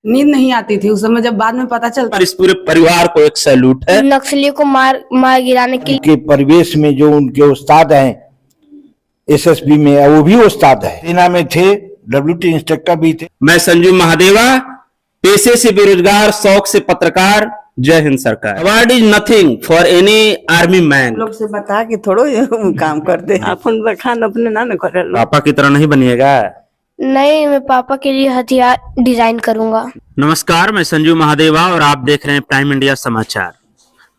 नींद नहीं आती थी उस समय, जब बाद में पता चलता। इस पूरे परिवार को एक सैल्यूट है। नक्सलियों को मार गिराने के परिवेश में जो उनके उस्ताद हैं एसएसबी में, वो भी उस्ताद है, सेना में थे, डब्ल्यूटी इंस्ट्रक्टर भी थे। मैं संजू महादेवा, पेशे से बेरोजगार, शौक से पत्रकार। जय हिंद सरकार। Award is nothing for any army man. लोग से बता के थोड़ो काम करते हैं, अपन बखान अपने ना करे। पापा की तरह नहीं बनिएगा। नहीं, मैं पापा के लिए हथियार डिजाइन करूंगा। नमस्कार, मैं संजू महादेवा और आप देख रहे हैं प्राइम इंडिया समाचार।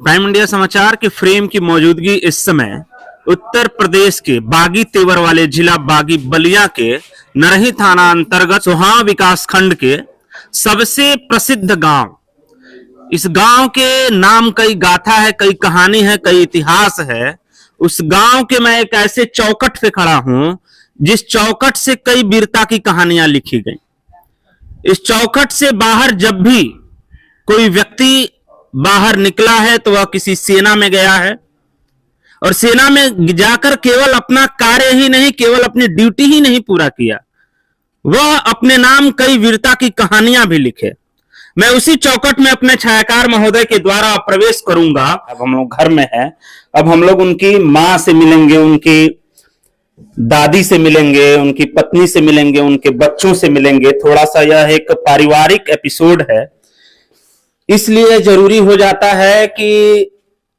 प्राइम इंडिया समाचार के फ्रेम की मौजूदगी इस समय उत्तर प्रदेश के बागी तेवर वाले जिला बागी बलिया के नरही थाना अंतर्गत सोहा विकास खंड के सबसे प्रसिद्ध गांव। इस गांव के नाम कई गाथा है, कई कहानी है, कई इतिहास है। उस गांव के मैं एक ऐसे चौखट पे खड़ा हूं जिस चौखट से कई वीरता की कहानियां लिखी गई। इस चौखट से बाहर जब भी कोई व्यक्ति बाहर निकला है तो वह किसी सेना में गया है, और सेना में जाकर केवल अपना कार्य ही नहीं, केवल अपनी ड्यूटी ही नहीं पूरा किया, वह अपने नाम कई वीरता की कहानियां भी लिखे। मैं उसी चौखट में अपने छायाकार महोदय के द्वारा प्रवेश करूंगा। अब हम लोग घर में हैं, अब हम लोग उनकी मां से मिलेंगे, उनकी दादी से मिलेंगे, उनकी पत्नी से मिलेंगे, उनके बच्चों से मिलेंगे। थोड़ा सा यह एक पारिवारिक एपिसोड है, इसलिए जरूरी हो जाता है कि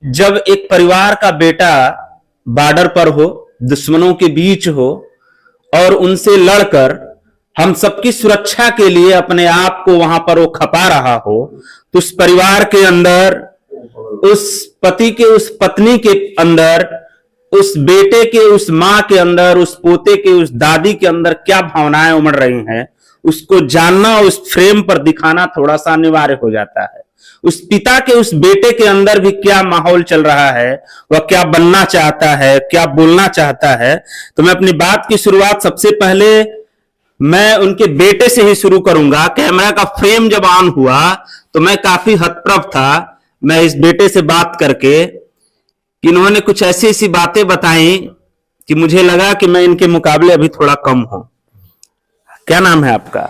जब एक परिवार का बेटा बॉर्डर पर हो, दुश्मनों के बीच हो और उनसे लड़कर हम सबकी सुरक्षा के लिए अपने आप को वहां पर वो खपा रहा हो, तो उस परिवार के अंदर, उस पति के उस पत्नी के अंदर, उस बेटे के उस माँ के अंदर, उस पोते के उस दादी के अंदर क्या भावनाएं उमड़ रही हैं, उसको जानना, उस फ्रेम पर दिखाना थोड़ा सा अनिवार्य हो जाता है। उस पिता के उस बेटे के अंदर भी क्या माहौल चल रहा है, वह क्या बनना चाहता है, क्या बोलना चाहता है। तो मैं अपनी बात की शुरुआत सबसे पहले मैं उनके बेटे से ही शुरू करूंगा। कैमरा का फ्रेम जब ऑन हुआ तो मैं काफी हतप्रभ था, मैं इस बेटे से बात करके कि इन्होंने कुछ ऐसी ऐसी बातें बताई कि मुझे लगा कि मैं इनके मुकाबले अभी थोड़ा कम हूं। क्या नाम है आपका?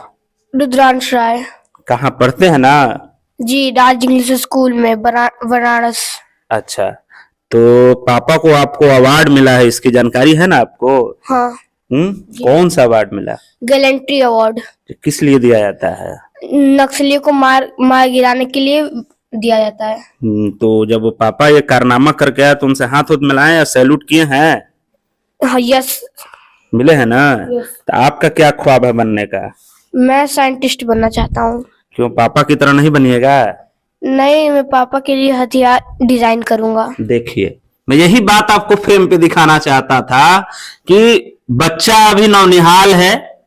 रुद्रांश राय। कहाँ पढ़ते हैं ना? जी, राज इंग्लिश स्कूल में, बनारस। अच्छा, तो पापा को आपको अवार्ड मिला है, इसकी जानकारी है ना आपको? हाँ। कौन सा अवार्ड मिला? Gallantry award. किस लिए दिया जाता है? नक्सलियों को मार गिराने के लिए दिया जाता है। तो जब वो पापा ये कारनामा करके आया तो उनसे हाथ मिलाए या सैल्यूट किए हैं? हाँ, यस। मिले हैं ना? तो आपका क्या ख्वाब है बनने का? मैं साइंटिस्ट बनना चाहता हूँ। क्यों, पापा की तरह नहीं बनिएगा? नहीं, मैं पापा के लिए हथियार डिजाइन करूंगा। देखिए, मैं यही बात आपको फ्रेम पे दिखाना चाहता था कि बच्चा अभी नौनिहाल है,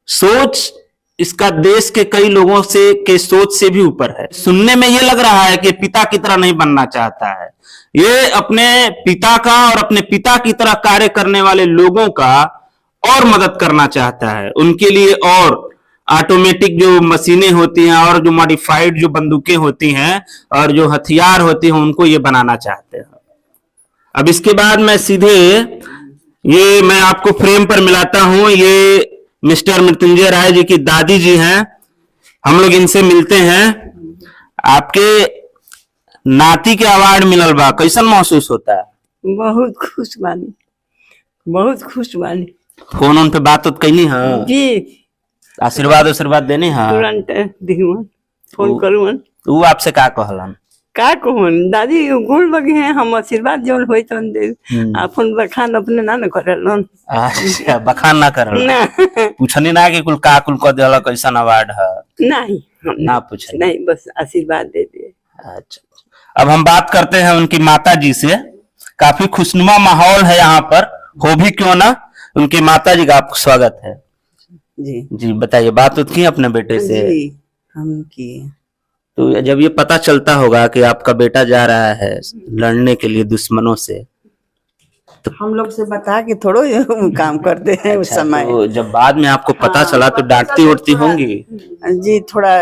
सोच इसका देश के कई लोगों से के सोच से भी ऊपर है। सुनने में ये लग रहा है कि पिता की तरह नहीं बनना चाहता है, ये अपने पिता का और अपने पिता की तरह कार्य करने वाले लोगों का और मदद करना चाहता है, उनके लिए और ऑटोमेटिक जो मशीनें होती हैं और जो मॉडिफाइड जो बंदूकें होती हैं और जो हथियार होते हैं उनको ये बनाना चाहते हैं। अब इसके बाद मैं सीधे ये मैं आपको फ्रेम पर मिलाता हूं, ये मिस्टर मृत्युंजय राय जी की दादी जी हैं, हम लोग इनसे मिलते हैं। आपके नाती के अवार्ड मिलल बा, कैसन महसूस होता है? बहुत खुश बानी, बहुत खुश बानी। फोन पे बात कैनी है जी, आशीर्वाद देने हैं तुरंत दिहुन फोन करूँ। वो आपसे का कहलन? का कहून, दादी गोल लगे हैं, हम आशीर्वाद जौन होई तन दे, अपन बखान अपने ना करेलन। अच्छा, बखान ना करल ना, पूछनी ना कि कुल का कुल क देला कैसन अवार्ड है? नहीं, ना पूछे, नहीं, बस आशीर्वाद दे दिए। अच्छा, अब हम बात करते हैं उनकी माता जी से। काफी खुशनुमा माहौल है यहाँ पर, हो भी क्यों ना। उनकी माता जी का आपको स्वागत है। जी जी, बताइए, बात की अपने बेटे से? जी, हम किए। तो जब ये पता चलता होगा कि आपका बेटा जा रहा है लड़ने के लिए दुश्मनों से, तो हम लोग से बता के थोड़ो काम करते हैं। उस समय तो जब बाद में आपको पता चला तो डांटती उड़ती होंगी? जी, थोड़ा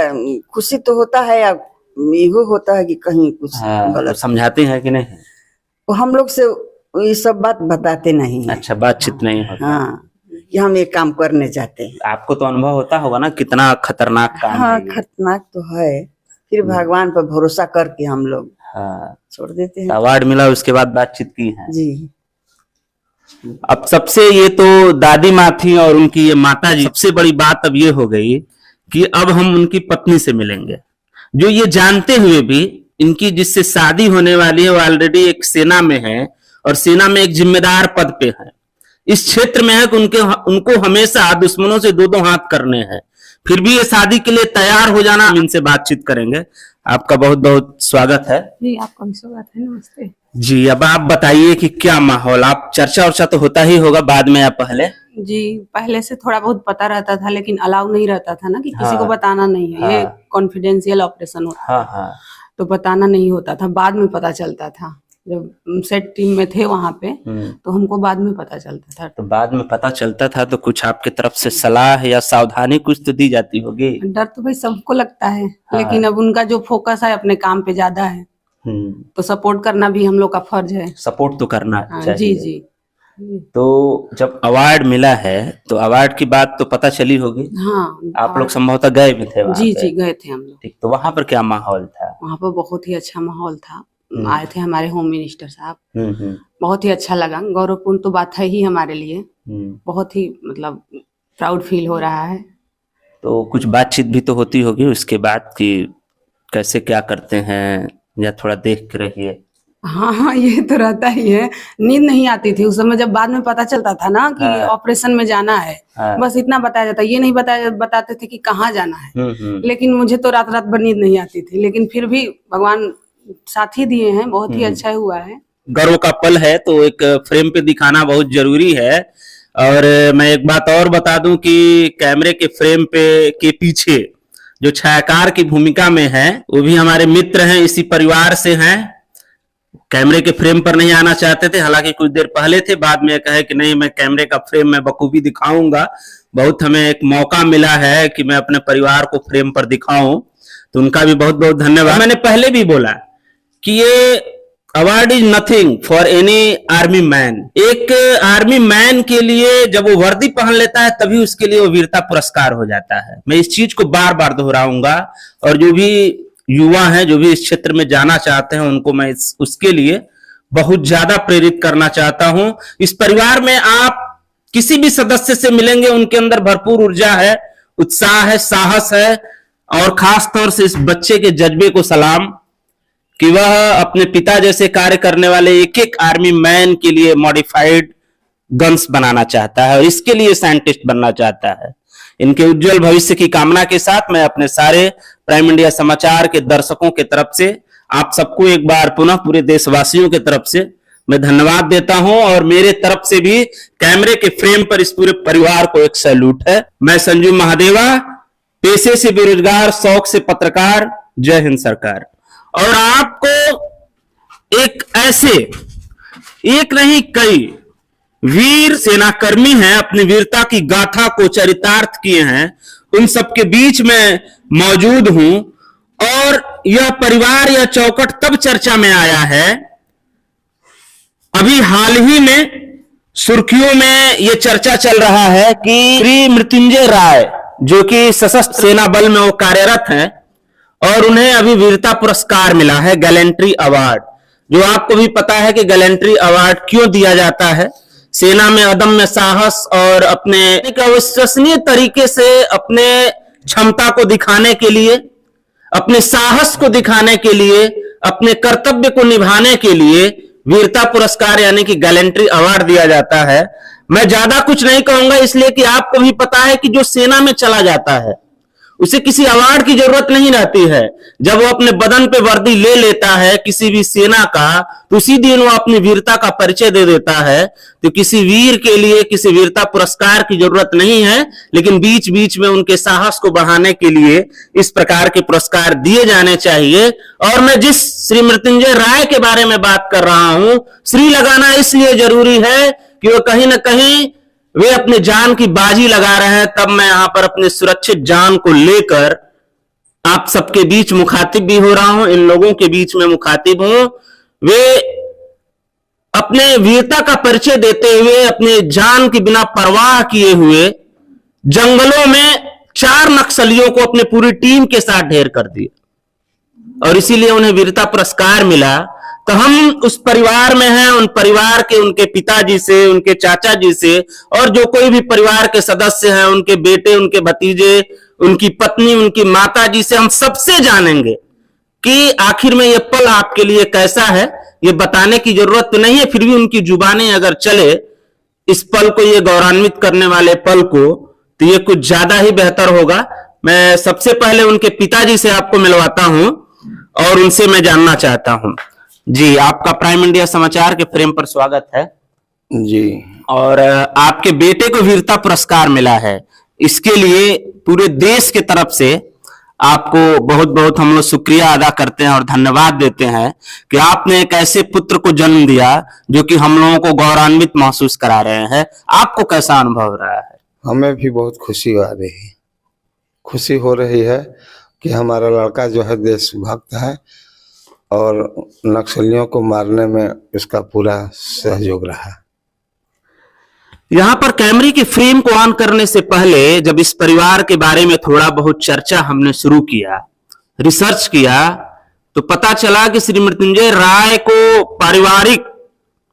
खुशी तो होता है या ईगो होता है कि कहीं कुछ गलत। समझाते हैं कि नहीं? हम लोग से ये सब बात बताते नहीं। अच्छा, बातचीत नहीं होता। हाँ, कि हम ये काम करने जाते हैं। आपको तो अनुभव होता होगा ना कितना खतरनाक काम हाँ है ये। खतरनाक तो है, फिर भगवान पर भरोसा करके हम लोग हाँ, छोड़ देते हैं। अवार्ड मिला उसके बाद बातचीत की है। जी अब सबसे ये तो दादी माँ थी और उनकी ये माता जी, सबसे बड़ी बात अब ये हो गई कि अब हम उनकी पत्नी से मिलेंगे, जो ये जानते हुए भी इनकी जिससे शादी होने वाली है वो ऑलरेडी एक सेना में है और सेना में एक जिम्मेदार पद पे है, इस क्षेत्र में है कि उनको हमेशा दुश्मनों से दो दो हाथ करने हैं, फिर भी ये शादी के लिए तैयार हो जाना। हम इनसे बातचीत करेंगे। आपका बहुत बहुत स्वागत है। जी आपका भी स्वागत है, नमस्ते जी, अब आप बताइए कि क्या माहौल, आप चर्चा वर्चा तो होता ही होगा बाद में या पहले? जी। पहले से थोड़ा बहुत पता रहता था लेकिन अलाउ नहीं रहता था ना कि किसी हाँ, को बताना नहीं है, ये कॉन्फिडेंशियल ऑपरेशन होता हाँ हाँ, तो बताना नहीं होता था, बाद में पता चलता था। जब सेट टीम में थे वहां पे तो हमको बाद में पता चलता था। तो बाद में पता चलता था तो कुछ आपके तरफ से सलाह या सावधानी कुछ तो दी जाती होगी? डर तो भाई सबको लगता है, लेकिन अब उनका जो फोकस है अपने काम पे ज्यादा है तो सपोर्ट करना भी हम लोग का फर्ज है। सपोर्ट तो करना हाँ, चाहिए। जी जी। तो जब अवार्ड मिला है तो अवार्ड की बात तो पता चली होगी। हाँ आप लोग संभवतः गए भी थे वहाँ जी पे। जी गए थे हम लोग। ठीक, तो वहां पर क्या माहौल था? वहाँ पर बहुत ही अच्छा माहौल था। आए थे हमारे होम मिनिस्टर साहब, हम्म, बहुत ही अच्छा लगा। गौरवपूर्ण तो बात है ही हमारे लिए, बहुत ही मतलब प्राउड फील हो रहा है। तो कुछ बातचीत भी तो होती होगी उसके बाद कि कैसे क्या करते हैं या थोड़ा देख के रहिए। हाँ हाँ ये तो रहता ही है। नींद नहीं आती थी उस समय, जब बाद में पता चलता था ना कि ऑपरेशन में जाना है, बस इतना बताया जाता, ये नहीं बताते थे कि कहाँ जाना है। लेकिन मुझे तो रात रात भर नींद नहीं आती थी, लेकिन फिर भी भगवान साथ ही दिए हैं, बहुत ही अच्छा हुआ है। गर्व का पल है तो एक फ्रेम पे दिखाना बहुत जरूरी है। और मैं एक बात और बता दूं कि कैमरे के फ्रेम पे के पीछे जो छायाकार की भूमिका में है वो भी हमारे मित्र हैं, इसी परिवार से हैं। कैमरे के फ्रेम पर नहीं आना चाहते थे, हालांकि कुछ देर पहले थे, बाद में कहे कि नहीं मैं कैमरे का फ्रेम में बखूबी दिखाऊंगा। बहुत हमें एक मौका मिला है कि मैं अपने परिवार को फ्रेम पर दिखाऊं, तो उनका भी बहुत बहुत धन्यवाद। मैंने पहले भी बोला कि ये award is nothing for any army man. एक आर्मी मैन के लिए जब वो वर्दी पहन लेता है तभी उसके लिए वो वीरता पुरस्कार हो जाता है। मैं इस चीज को बार बार दोहराऊंगा और जो भी युवा हैं, जो भी इस क्षेत्र में जाना चाहते हैं, उनको मैं उसके लिए बहुत ज्यादा प्रेरित करना चाहता हूं। इस परिवार में आप किसी भी सदस्य से मिलेंगे, उनके अंदर भरपूर ऊर्जा है, उत्साह है, साहस है और खास तौर से इस बच्चे के जज्बे को सलाम कि वह अपने पिता जैसे कार्य करने वाले एक एक आर्मी मैन के लिए मॉडिफाइड गन्स बनाना चाहता है और इसके लिए साइंटिस्ट बनना चाहता है। इनके उज्जवल भविष्य की कामना के साथ मैं अपने सारे प्राइम इंडिया समाचार के दर्शकों के तरफ से आप सबको एक बार पुनः पूरे देशवासियों के तरफ से मैं धन्यवाद देता हूं और मेरे तरफ से भी कैमरे के फ्रेम पर इस पूरे परिवार को एक सैल्यूट है। मैं संजू महादेवा, पेशे से बेरोजगार, शौक से पत्रकार। जय हिंद सरकार। और आपको एक ऐसे एक नहीं कई वीर सेनाकर्मी हैं, अपनी वीरता की गाथा को चरितार्थ किए हैं, उन सबके बीच में मौजूद हूं और यह परिवार, यह चौकट तब चर्चा में आया है। अभी हाल ही में सुर्खियों में यह चर्चा चल रहा है कि श्री मृत्युंजय राय जो कि सशस्त्र सेना बल में वो कार्यरत हैं और उन्हें अभी वीरता पुरस्कार मिला है, गैलेंट्री अवार्ड। जो आपको भी पता है कि गैलेंट्री अवार्ड क्यों दिया जाता है। सेना में अदम्य साहस और अपने अविश्वसनीय तरीके से अपने क्षमता को दिखाने के लिए, अपने साहस को दिखाने के लिए, अपने कर्तव्य को निभाने के लिए वीरता पुरस्कार यानी कि गैलेंट्री अवार्ड दिया जाता है। मैं ज्यादा कुछ नहीं कहूंगा इसलिए कि आपको भी पता है कि जो सेना में चला जाता है उसे किसी अवार्ड की जरूरत नहीं रहती है। जब वो अपने बदन पे वर्दी ले लेता है किसी भी सेना का तो उसी दिन वो अपनी वीरता का परिचय दे देता है। तो किसी वीर के लिए किसी वीरता पुरस्कार की जरूरत नहीं है, लेकिन बीच बीच में उनके साहस को बढ़ाने के लिए इस प्रकार के पुरस्कार दिए जाने चाहिए। और मैं जिस श्री मृत्युंजय राय के बारे में बात कर रहा हूं, श्री लगाना इसलिए जरूरी है कि वो कहीं ना कहीं वे अपने जान की बाजी लगा रहे हैं। तब मैं यहां पर अपने सुरक्षित जान को लेकर आप सबके बीच मुखातिब भी हो रहा हूं, इन लोगों के बीच में मुखातिब हूं। वे अपने वीरता का परिचय देते हुए, अपने जान की बिना परवाह किए हुए जंगलों में 4 नक्सलियों को अपने पूरी टीम के साथ ढेर कर दिया और इसीलिए उन्हें वीरता पुरस्कार मिला। तो हम उस परिवार में हैं, उन परिवार के, उनके पिताजी से, उनके चाचा जी से और जो कोई भी परिवार के सदस्य हैं, उनके बेटे, उनके भतीजे, उनकी पत्नी, उनकी माता जी से हम सबसे जानेंगे कि आखिर में ये पल आपके लिए कैसा है। ये बताने की जरूरत तो नहीं है, फिर भी उनकी जुबानें अगर चले इस पल को, ये गौरवान्वित करने वाले पल को, तो ये कुछ ज्यादा ही बेहतर होगा। मैं सबसे पहले उनके पिताजी से आपको मिलवाता हूं और उनसे मैं जानना चाहता हूं। जी, आपका प्राइम इंडिया समाचार के फ्रेम पर स्वागत है जी। और आपके बेटे को वीरता पुरस्कार मिला है, इसके लिए पूरे देश के तरफ से आपको बहुत बहुत हम लोग शुक्रिया अदा करते हैं और धन्यवाद देते हैं कि आपने एक ऐसे पुत्र को जन्म दिया जो कि हम लोगों को गौरवान्वित महसूस करा रहे हैं। आपको कैसा अनुभव रहा है? हमें भी बहुत खुशी हो रही है कि हमारा लड़का जो है देशभक्त है और नक्सलियों को मारने में उसका पूरा सहयोग रहा। यहां पर कैमरे के फ्रेम को ऑन करने से पहले जब इस परिवार के बारे में थोड़ा बहुत चर्चा हमने शुरू किया, रिसर्च किया, तो पता चला कि श्री मृत्युंजय राय को पारिवारिक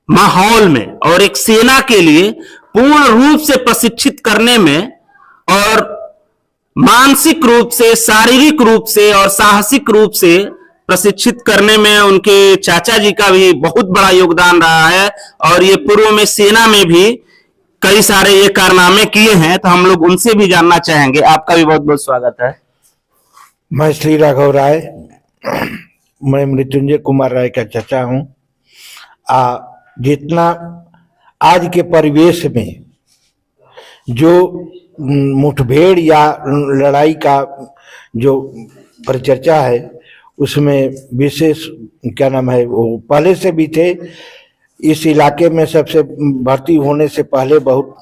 माहौल में और एक सेना के लिए पूर्ण रूप से प्रशिक्षित करने में और मानसिक रूप से, शारीरिक रूप से और साहसिक रूप से प्रशिक्षित करने में उनके चाचा जी का भी बहुत बड़ा योगदान रहा है और ये पूर्व में सेना में भी कई सारे ये कारनामे किए हैं। तो हम लोग उनसे भी जानना चाहेंगे। आपका भी बहुत बहुत स्वागत है। मैं श्री राघव राय, मैं मृत्युंजय कुमार राय का चाचा हूँ। जितना आज के परिवेश में जो मुठभेड़ या लड़ाई का जो परिचर्चा है उसमें विशेष क्या नाम है, वो पहले से भी थे। इस इलाके में सबसे भर्ती होने से पहले बहुत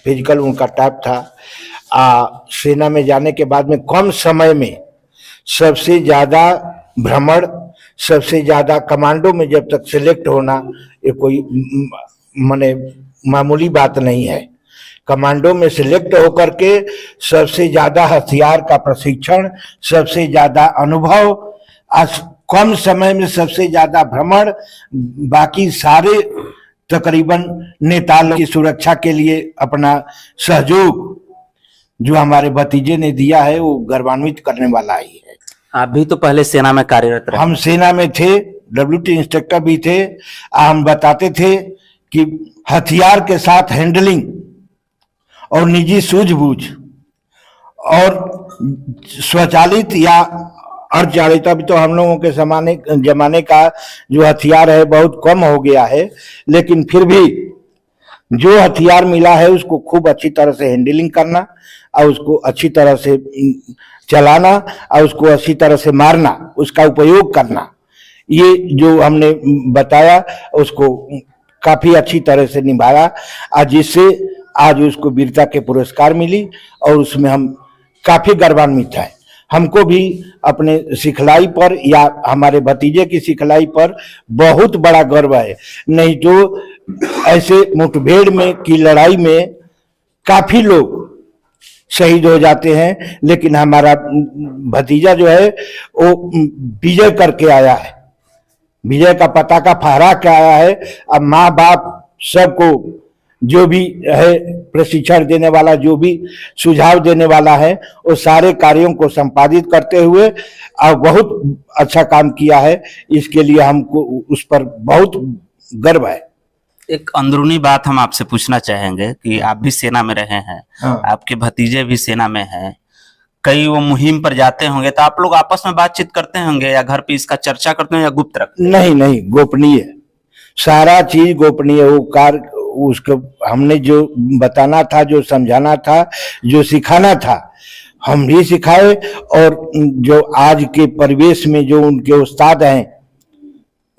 फिजिकल उनका टाइप था। सेना में जाने के बाद में कम समय में सबसे ज़्यादा भ्रमण, सबसे ज़्यादा कमांडो में जब तक सिलेक्ट होना ये कोई माने मामूली बात नहीं है। कमांडो में सिलेक्ट होकर के सबसे ज़्यादा हथियार का प्रशिक्षण, सबसे ज़्यादा अनुभव, कम समय में सबसे ज्यादा भ्रमण, बाकी सारे तकरीबन नेताओं की सुरक्षा के लिए अपना सहयोग जो हमारे भतीजे ने दिया है वो गौरवान्वित करने वाला ही है। आप भी तो पहले सेना में कार्यरत रहे। हम सेना में थे, WT इंस्ट्रक्टर भी थे। हम बताते थे कि हथियार के साथ हैंडलिंग और निजी सूझबूझ और स्वचालित या अर्धचालित, अभी तो हम लोगों के जमाने का जो हथियार है बहुत कम हो गया है, लेकिन फिर भी जो हथियार मिला है उसको खूब अच्छी तरह से हैंडलिंग करना और उसको अच्छी तरह से चलाना और उसको अच्छी तरह से मारना, उसका उपयोग करना, ये जो हमने बताया उसको काफी अच्छी तरह से निभाया, जिससे आज उसको वीरता के पुरस्कार मिली और उसमें हम काफी गौरवान्वित हैं। हमको भी अपने सिखलाई पर या हमारे भतीजे की सिखलाई पर बहुत बड़ा गर्व है। नहीं तो ऐसे मुठभेड़ में की लड़ाई में काफी लोग शहीद हो जाते हैं, लेकिन हमारा भतीजा जो है वो विजय करके आया है, विजय का पताका फहरा के आया है। अब माँ बाप सबको जो भी है प्रशिक्षण देने वाला, जो भी सुझाव देने वाला है, वो सारे कार्यों को संपादित करते हुए और बहुत अच्छा काम किया है। इसके लिए हमको उस पर बहुत गर्व है। एक अंदरूनी बात हम आपसे पूछना चाहेंगे कि आप भी सेना में रहे हैं, आपके भतीजे भी सेना में हैं, कई वो मुहिम पर जाते होंगे, तो आप लोग आपस में बातचीत करते होंगे या घर पे इसका चर्चा करते हैं या गुप्त रखते हैं? नहीं, गोपनीय, सारा चीज गोपनीय। वो कार्य उसको हमने जो बताना था, जो समझाना था, जो सिखाना था हम भी सिखाए। और जो आज के परिवेश में जो उनके उस्ताद हैं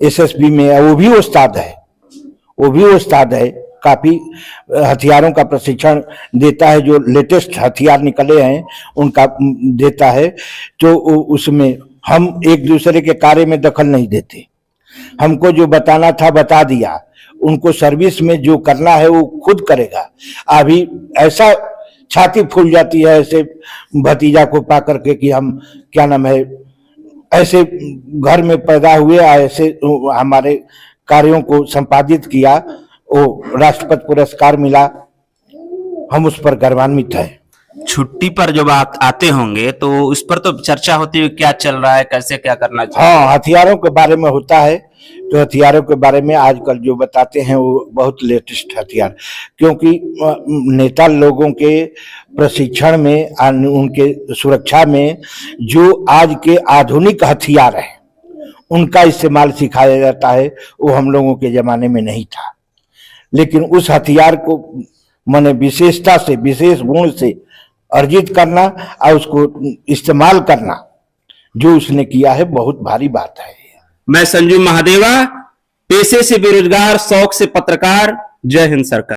SSB में, वो भी उस्ताद है, काफी हथियारों का प्रशिक्षण देता है, जो लेटेस्ट हथियार निकले हैं उनका देता है। तो उसमें हम एक दूसरे के कार्य में दखल नहीं देते। हमको जो बताना था बता दिया, उनको सर्विस में जो करना है वो खुद करेगा। अभी ऐसा छाती फूल जाती है ऐसे भतीजा को पा करके कि हम क्या नाम है ऐसे घर में पैदा हुए, ऐसे हमारे कार्यों को संपादित किया, वो राष्ट्रपति पुरस्कार मिला, हम उस पर गर्वान्वित है। छुट्टी पर जब आते होंगे तो उस पर तो चर्चा होती है क्या चल रहा है, कैसे क्या करना चाहिए। हाँ, हथियारों के बारे में होता है, तो हथियारों के बारे में आजकल जो बताते हैं वो बहुत लेटेस्ट हथियार, क्योंकि नेता लोगों के प्रशिक्षण में, उनके सुरक्षा में जो आज के आधुनिक हथियार है उनका इस्तेमाल सिखाया जाता है, वो हम लोगों के जमाने में नहीं था। लेकिन उस हथियार को माने विशेषता से, विशेष गुण से अर्जित करना और उसको इस्तेमाल करना जो उसने किया है, बहुत भारी बात है। मैं संजू महादेवा, पेशे से बेरोजगार, शौक से पत्रकार। जय हिंद सरकार।